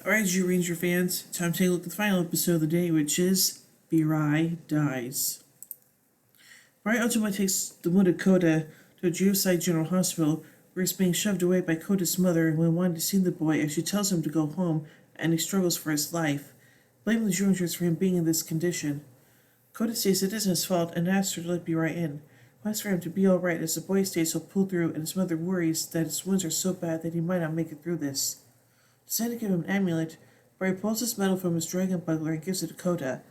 Alright, you Ranger fans, time to take a look at the final episode of the day, which is Burai Dies. Burai ultimately takes the wounded Kota to a Geoside General Hospital, where he's being shoved away by Kota's mother when wanting to see the boy as she tells him to go home and he struggles for his life, blaming the Rangers for him being in this condition. Kota says it isn't his fault and asks her to let Burai in, asks for him to be alright as the boy states he'll pull through and his mother worries that his wounds are so bad that he might not make it through this. Deciding to give him an amulet, Burai pulls his medal from his dragon bugler and gives it to Kota,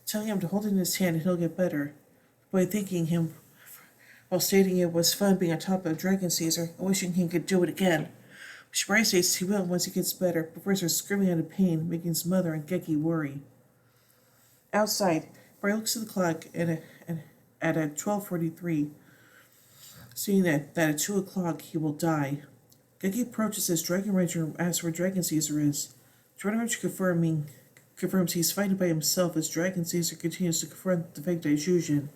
telling him to hold it in his hand and he'll get better. The boy thanking him while stating it was fun being on top of a dragon Caesar and wishing he could do it again. Which Burai says he will once he gets better, before he starts screaming out of pain, making his mother and Geki worry. Outside, Burai looks at the clock at 12:43, seeing that at 2 o'clock he will die. Geki approaches as Dragon Ranger and asks where Dragon Caesar is. Dragon Ranger confirms he's fighting by himself as Dragon Caesar continues to confront the fake Daijujin.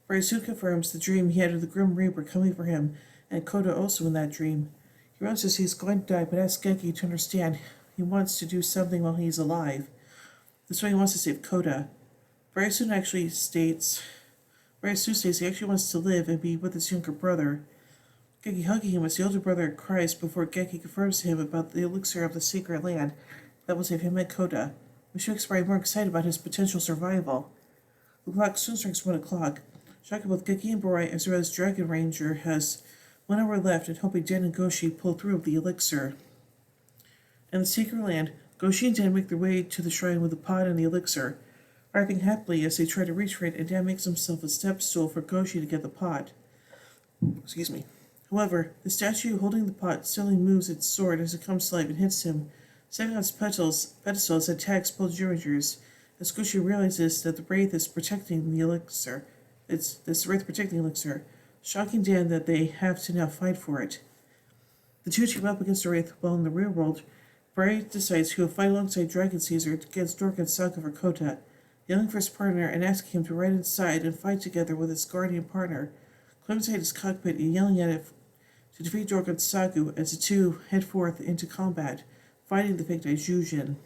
Burai soon confirms the dream he had of the Grim Reaper coming for him, and Kota also in that dream. He realizes he's going to die, but asks Geki to understand he wants to do something while he's alive. That's why he wants to save Kota. Burai soon states he actually wants to live and be with his younger brother. Geki hugging him as the older brother cries before Geki confirms to him about the elixir of the secret land that will save him and Kota, which makes Burai more excited about his potential survival. The clock soon strikes 1 o'clock, shocking both Geki and Burai as well as Dragon Ranger has 1 hour left and hoping Dan and Goshi pull through with the elixir. In the secret land, Goshi and Dan make their way to the shrine with the pot and the elixir, laughing happily as they try to reach for it, and Dan makes himself a step stool for Goshi to get the pot. However, the statue holding the pot suddenly moves its sword as it comes to life and hits him, setting on its pedestal as it attacks both Rangers, as Goshi realizes that the Wraith is protecting the elixir. It's the Wraith protecting the elixir, shocking Dan that they have to now fight for it. The two team up against the Wraith, while in the real world, Burai decides he will fight alongside Dragon Caesar against Dork Saka for Kota, yelling for his partner and asking him to ride inside and fight together with his guardian partner, climbing inside his cockpit and yelling at it to defeat Dork Saku as the two head forth into combat, fighting the fake Daijujin.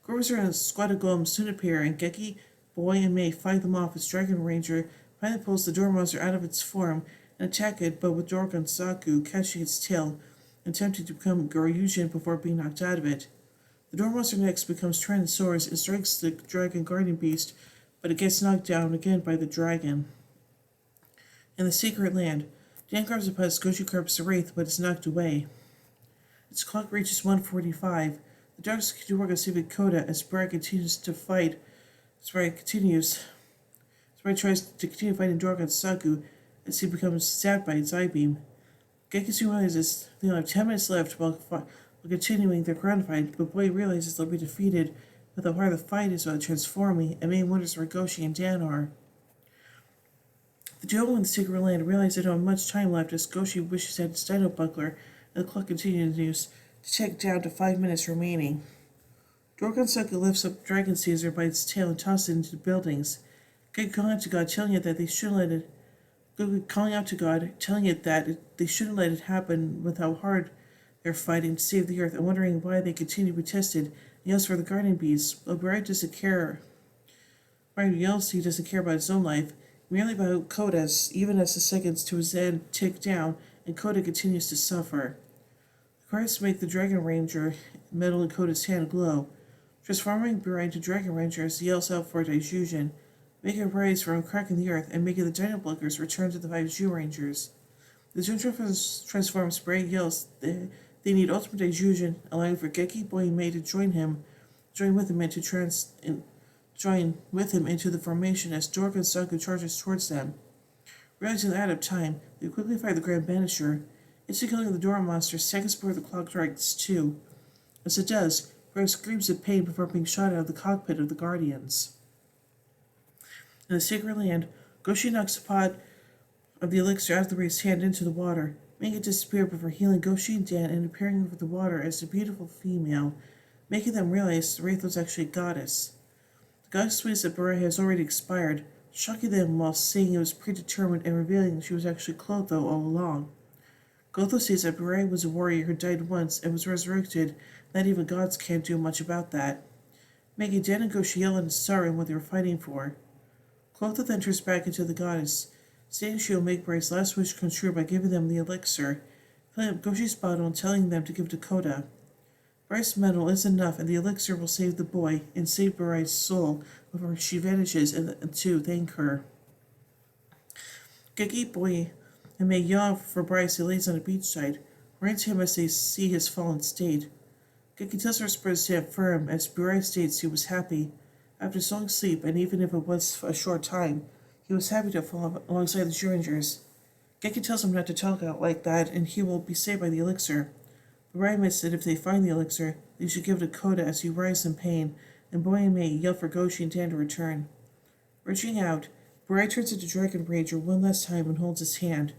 Grover and a squad of golems soon appear, and Geki, Boy, and May fight them off as Dragon Ranger finally pulls the door monster out of its form and attack it, but with Dork Saku catching its tail, attempting to become Goryujin before being knocked out of it. The door monster next becomes Tyrannosaurus and strikes the Dragon Guardian Beast, but it gets knocked down again by the dragon. In the secret land, Dan grabs a pus, Goshi grabs the Wraith, but is knocked away. Its clock reaches 1:45. The doctors continue to work on saving Kota as Burai continues to fight. Burai tries to continue fighting Dork Saku as he becomes stabbed by its eye beam. Geki soon realizes they only have 10 minutes left while continuing their ground fight, but Boy realizes they'll be defeated, but the harder the fight is about transforming, and May wonders where Goshi and Dan are. The duo in the secret land realize they don't have much time left as Goshi wishes he had his dino buckler, and the clock continues to tick down to 5 minutes remaining. Dork Saku lifts up Dragon Caesar by its tail and tosses it into the buildings. Geki calling out to God, telling it that they shouldn't let it happen with how hard they're fighting to save the Earth, and wondering why they continue to be tested, and yells for the Guardian Beasts. But Burai yells he doesn't care about his own life, merely about Kota's, even as the seconds to his end tick down, and Kota continues to suffer. The cries make the Dragon Ranger metal in Kota's hand glow, transforming Burai into Dragon Ranger as he yells out for Daijujin, making a rise from cracking the earth and making the Dino Blinkers return to the 5 Rangers. The Zune transforms. Burai yells they need Ultimate Daijujin, allowing for Geki, Boy, and May to join with him into the formation as Dork and Saku charges towards them. Realizing they're out of time, they quickly fight the Grand Banisher, instantly killing the Dora monster seconds before the clock strikes 2. As it does, Burai screams in pain before being shot out of the cockpit of the Guardians. In the secret land, Goshi knocks the pot of the elixir out of the Wraith's hand into the water, making it disappear before healing Goshi and Dan and appearing over the water as a beautiful female, making them realize the Wraith was actually a goddess. The goddess waits that Burai has already expired, shocking them while saying it was predetermined and revealing she was actually clothed though all along. Gotho says that Burai was a warrior who died once and was resurrected. Not even gods can't do much about that. Making Dan and Goshi yell in sorrow in what they were fighting for. Clotho then turns back into the goddess, saying she will make Burai's last wish come true by giving them the elixir, filling up Goshi's bottle and telling them to give to Koda. Burai's medal is enough, and the elixir will save the boy and save Burai's soul before she vanishes, and to thank her. Geki, Boy, and May yawn for Burai as he lays on a beachside, running to him as they see his fallen state. Geki tells her to stand firm, as Burai states he was happy. After his long sleep, and even if it was a short time, he was happy to fall alongside the Jurangers. Geki tells him not to talk out like that, and he will be saved by the elixir. Burai admits that if they find the elixir, they should give it to Koda as he writhes in pain, and Boy and May yell for Goshi and Dan to return. Reaching out, Burai turns into Dragon Ranger one last time and holds his hand,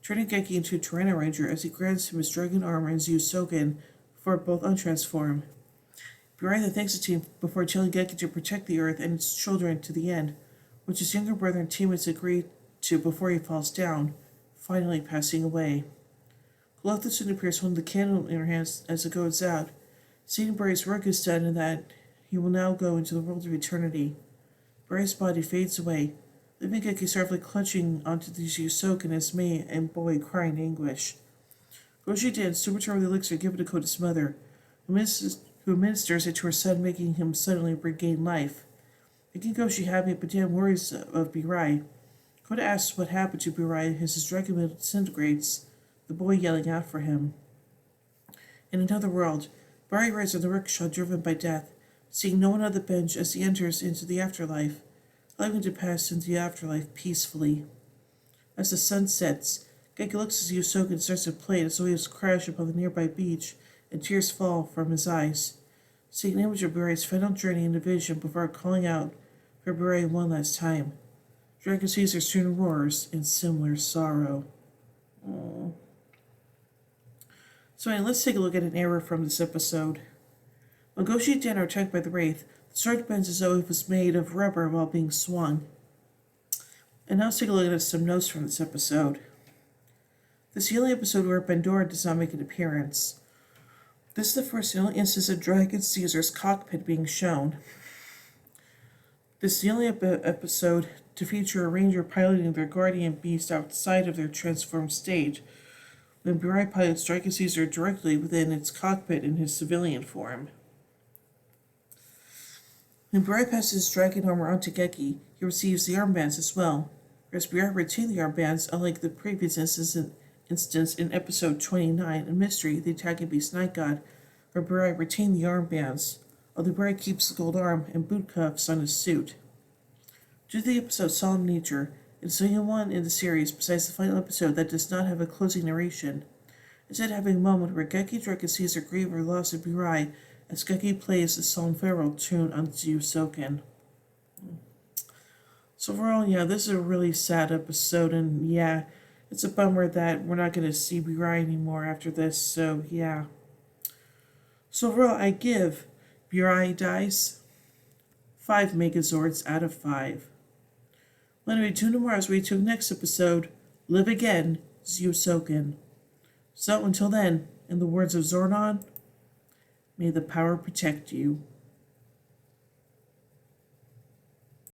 turning Geki into a Tyranno Ranger as he grants him his dragon armor and Zyusoken before both untransform. Burai then thanks the team before telling Geki to protect the earth and its children to the end, which his younger brother and teammates agree to before he falls down, finally passing away. Clotho soon appears holding the candle in her hands as it goes out, seeing Burai's work is done and that he will now go into the world of eternity. Burai's body fades away, leaving Geki sorrowfully clutching onto the Zyusoken as May and Boy cry in anguish. Goshi Dan soon returns with the elixir given to Koda's mother, who administers it to her son, making him suddenly regain life. Making Goshi happy, but Dan worries of Burai. Koda asks what happened to Burai as his dragon metal disintegrates, the boy yelling out for him. In another world, Burai rides on the rickshaw driven by death, seeing no one on the bench as he enters into the afterlife, allowing him to pass into the afterlife peacefully. As the sun sets, Geki looks as Zyusoken and starts to play as waves crash upon the nearby beach, and tears fall from his eyes, seeing an image of Burai's final journey in a vision before calling out for Burai one last time. Dragon Caesar soon roars in similar sorrow. Aww. So anyway, let's take a look at an error from this episode. When Goshi and Dan are attacked by the Wraith, the sword bends as though it was made of rubber while being swung. And now let's take a look at some notes from this episode. This is the only episode where Pandora does not make an appearance. This is the first and only instance of Dragon Caesar's cockpit being shown. This is the only episode to feature a ranger piloting their guardian beast outside of their transformed state, when Burai pilots Dragon Caesar directly within its cockpit in his civilian form. When Burai passes his dragon armor onto Geki, he receives the armbands as well, whereas Burai retained the armbands, unlike the previous instance in episode 29, A Mystery, the Attacking Beast Night God, where Burai retained the armbands, although Burai keeps the gold arm and boot cuffs on his suit. Due to the episode's solemn nature, it is the only one in the series besides the final episode that does not have a closing narration, instead having a moment where Geki, Dragon Caesar grieve over the loss of Burai as Geki plays the solemn farewell tune on Zyusoken. So overall, this is a really sad episode, and it's a bummer that we're not going to see Burai anymore after this, so yeah. So overall, I give Burai Dies 5 Megazords out of 5. When we tune tomorrow as we tune next episode, Live Again, Zyusoken. So until then, in the words of Zordon, may the power protect you.